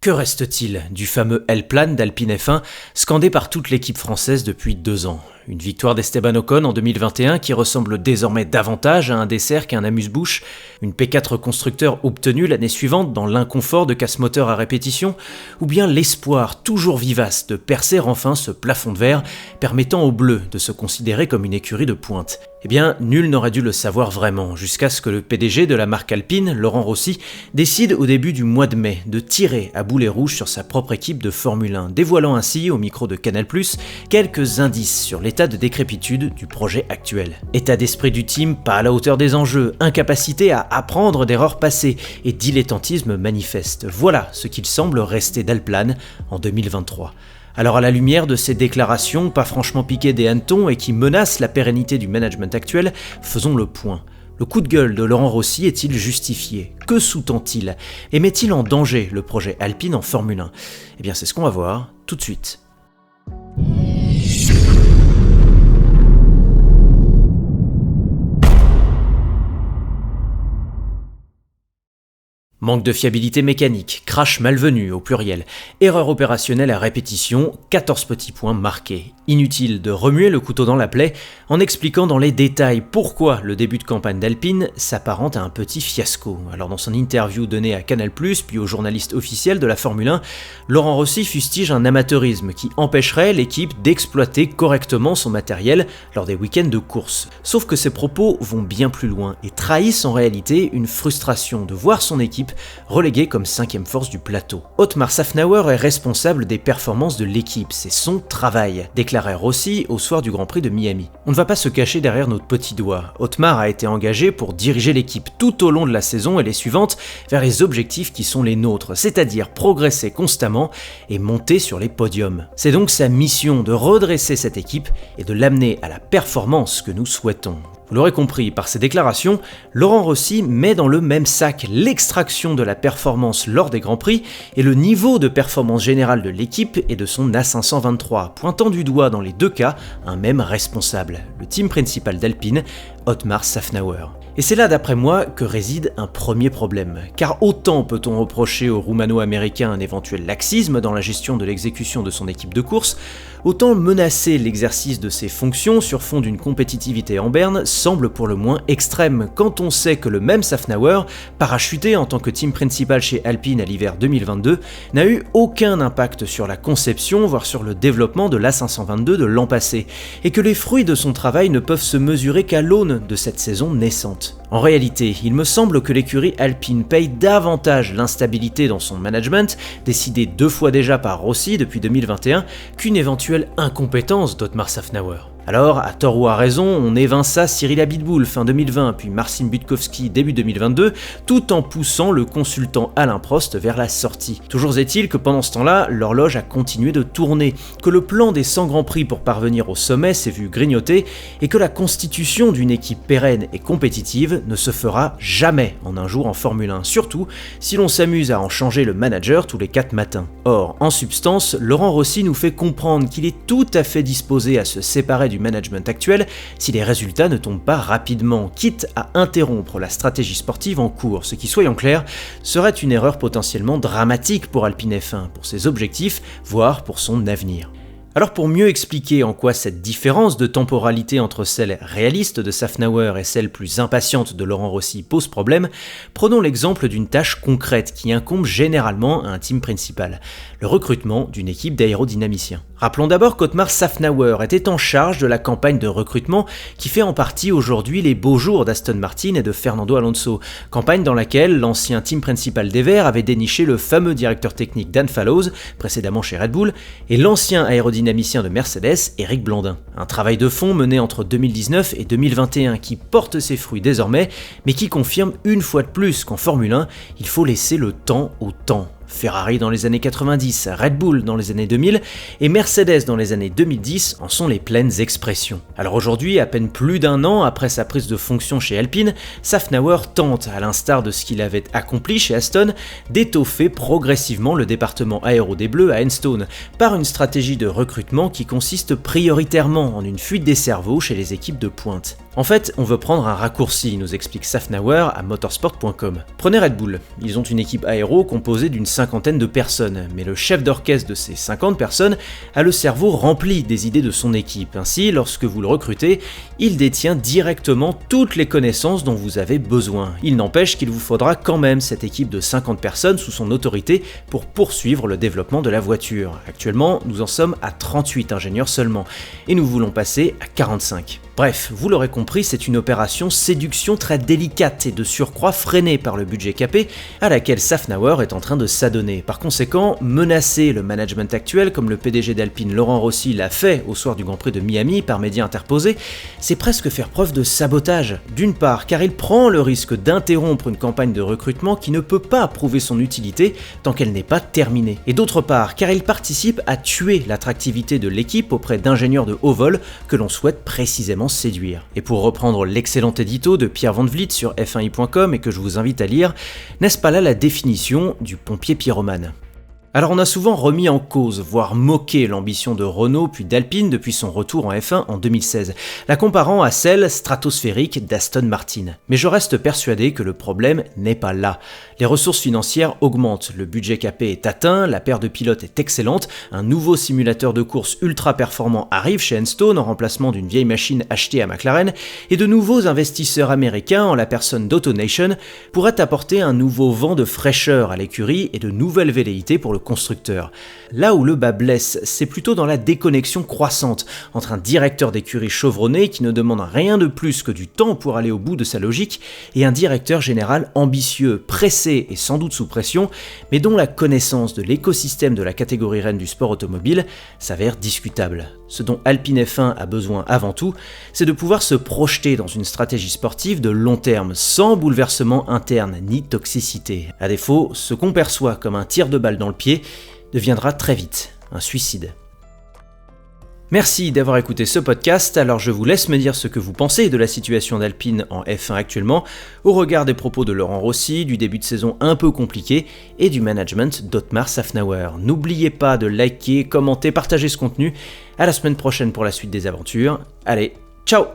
Que reste-t-il du fameux L-Plan d'Alpine F1 scandé par toute l'équipe française depuis 2 ans? Une victoire d'Esteban Ocon en 2021 qui ressemble désormais davantage à un dessert qu'à un amuse-bouche, une P4 constructeur obtenue l'année suivante dans l'inconfort de casse-moteur à répétition, ou bien l'espoir toujours vivace de percer enfin ce plafond de verre permettant aux Bleus de se considérer comme une écurie de pointe. Eh bien, nul n'aurait dû le savoir vraiment, jusqu'à ce que le PDG de la marque Alpine, Laurent Rossi, décide au début du mois de mai de tirer à boulet rouge sur sa propre équipe de Formule 1, dévoilant ainsi, au micro de Canal+, quelques indices sur l'état de décrépitude du projet actuel. État d'esprit du team pas à la hauteur des enjeux, incapacité à apprendre d'erreurs passées et dilettantisme manifeste. Voilà ce qu'il semble rester d'Alplan en 2023. Alors à la lumière de ces déclarations pas franchement piquées des hannetons et qui menacent la pérennité du management actuel, faisons le point. Le coup de gueule de Laurent Rossi est-il justifié? Que sous-tend-il? Et met-il en danger le projet Alpine en Formule 1? Eh bien c'est ce qu'on va voir tout de suite. Manque de fiabilité mécanique, crash malvenu au pluriel, erreur opérationnelle à répétition, 14 petits points marqués. Inutile de remuer le couteau dans la plaie en expliquant dans les détails pourquoi le début de campagne d'Alpine s'apparente à un petit fiasco. Alors dans son interview donnée à Canal+, puis aux journalistes officiels de la Formule 1, Laurent Rossi fustige un amateurisme qui empêcherait l'équipe d'exploiter correctement son matériel lors des week-ends de course. Sauf que ces propos vont bien plus loin et trahissent en réalité une frustration de voir son équipe reléguée comme 5e force du plateau. Otmar Szafnauer est responsable des performances de l'équipe, c'est son travail, déclarait Rossi au soir du Grand Prix de Miami. On ne va pas se cacher derrière notre petit doigt. Otmar a été engagé pour diriger l'équipe tout au long de la saison et les suivantes vers les objectifs qui sont les nôtres, c'est-à-dire progresser constamment et monter sur les podiums. C'est donc sa mission de redresser cette équipe et de l'amener à la performance que nous souhaitons. Vous l'aurez compris, par ses déclarations, Laurent Rossi met dans le même sac l'extraction de la performance lors des Grands Prix et le niveau de performance générale de l'équipe et de son A523, pointant du doigt dans les deux cas un même responsable, le team principal d'Alpine, Otmar Szafnauer. Et c'est là, d'après moi, que réside un premier problème. Car autant peut-on reprocher au Roumano-américain un éventuel laxisme dans la gestion de l'exécution de son équipe de course, autant menacer l'exercice de ses fonctions sur fond d'une compétitivité en berne semble pour le moins extrême, quand on sait que le même Szafnauer, parachuté en tant que team principal chez Alpine à l'hiver 2022, n'a eu aucun impact sur la conception, voire sur le développement de l'A522 de l'an passé, et que les fruits de son travail ne peuvent se mesurer qu'à l'aune de cette saison naissante. En réalité, il me semble que l'écurie Alpine paye davantage l'instabilité dans son management, décidée 2 fois déjà par Rossi depuis 2021, qu'une éventuelle incompétence d'Otmar Szafnauer. Alors, à tort ou à raison, on évinça Cyril Abiteboul fin 2020, puis Marcin Budkowski début 2022, tout en poussant le consultant Alain Prost vers la sortie. Toujours est-il que pendant ce temps-là, l'horloge a continué de tourner, que le plan des 100 Grands Prix pour parvenir au sommet s'est vu grignoter, et que la constitution d'une équipe pérenne et compétitive ne se fera jamais en un jour en Formule 1, surtout si l'on s'amuse à en changer le manager tous les 4 matins. Or, en substance, Laurent Rossi nous fait comprendre qu'il est tout à fait disposé à se séparer du management actuel si les résultats ne tombent pas rapidement, quitte à interrompre la stratégie sportive en cours, ce qui, soyons clairs, serait une erreur potentiellement dramatique pour Alpine F1, pour ses objectifs, voire pour son avenir. Alors pour mieux expliquer en quoi cette différence de temporalité entre celle réaliste de Szafnauer et celle plus impatiente de Laurent Rossi pose problème, prenons l'exemple d'une tâche concrète qui incombe généralement à un team principal, le recrutement d'une équipe d'aérodynamiciens. Rappelons d'abord qu'Otmar Szafnauer était en charge de la campagne de recrutement qui fait en partie aujourd'hui les beaux jours d'Aston Martin et de Fernando Alonso, campagne dans laquelle l'ancien team principal des Verts avait déniché le fameux directeur technique Dan Fallows, précédemment chez Red Bull, et l'ancien aérodynamicien de Mercedes, Éric Blandin. Un travail de fond mené entre 2019 et 2021 qui porte ses fruits désormais, mais qui confirme une fois de plus qu'en Formule 1, il faut laisser le temps au temps. Ferrari dans les années 90, Red Bull dans les années 2000 et Mercedes dans les années 2010 en sont les pleines expressions. Alors aujourd'hui, à peine plus d'1 an après sa prise de fonction chez Alpine, Szafnauer tente, à l'instar de ce qu'il avait accompli chez Aston, d'étoffer progressivement le département aéro des Bleus à Enstone par une stratégie de recrutement qui consiste prioritairement en une fuite des cerveaux chez les équipes de pointe. En fait, on veut prendre un raccourci, nous explique Safnauer à motorsport.com. Prenez Red Bull, ils ont une équipe aéro composée d'une 50aine de personnes, mais le chef d'orchestre de ces 50 personnes a le cerveau rempli des idées de son équipe. Ainsi, lorsque vous le recrutez, il détient directement toutes les connaissances dont vous avez besoin. Il n'empêche qu'il vous faudra quand même cette équipe de 50 personnes sous son autorité pour poursuivre le développement de la voiture. Actuellement, nous en sommes à 38 ingénieurs seulement, et nous voulons passer à 45. Bref, vous l'aurez compris, c'est une opération séduction très délicate et de surcroît freinée par le budget capé à laquelle Safnauer est en train de s'adonner. Par conséquent, menacer le management actuel comme le PDG d'Alpine Laurent Rossi l'a fait au soir du Grand Prix de Miami par médias interposés, c'est presque faire preuve de sabotage. D'une part, car il prend le risque d'interrompre une campagne de recrutement qui ne peut pas prouver son utilité tant qu'elle n'est pas terminée. Et d'autre part, car il participe à tuer l'attractivité de l'équipe auprès d'ingénieurs de haut vol que l'on souhaite précisément séduire. Et pour reprendre l'excellent édito de Pierre Van Vliet sur f1i.com et que je vous invite à lire, n'est-ce pas là la définition du pompier pyromane ? Alors on a souvent remis en cause, voire moqué l'ambition de Renault puis d'Alpine depuis son retour en F1 en 2016, la comparant à celle stratosphérique d'Aston Martin. Mais je reste persuadé que le problème n'est pas là. Les ressources financières augmentent, le budget capé est atteint, la paire de pilotes est excellente, un nouveau simulateur de course ultra performant arrive chez Enstone en remplacement d'une vieille machine achetée à McLaren, et de nouveaux investisseurs américains, en la personne d'AutoNation, pourraient apporter un nouveau vent de fraîcheur à l'écurie et de nouvelles velléités pour le constructeur. Là où le bas blesse, c'est plutôt dans la déconnexion croissante entre un directeur d'écurie chevronné qui ne demande rien de plus que du temps pour aller au bout de sa logique et un directeur général ambitieux, pressé et sans doute sous pression, mais dont la connaissance de l'écosystème de la catégorie reine du sport automobile s'avère discutable. Ce dont Alpine F1 a besoin avant tout, c'est de pouvoir se projeter dans une stratégie sportive de long terme, sans bouleversement interne ni toxicité. À défaut, ce qu'on perçoit comme un tir de balle dans le pied deviendra très vite un suicide. Merci d'avoir écouté ce podcast, alors je vous laisse me dire ce que vous pensez de la situation d'Alpine en F1 actuellement, au regard des propos de Laurent Rossi, du début de saison un peu compliqué, et du management d'Otmar Safnauer. N'oubliez pas de liker, commenter, partager ce contenu. À la semaine prochaine pour la suite des aventures. Allez, ciao!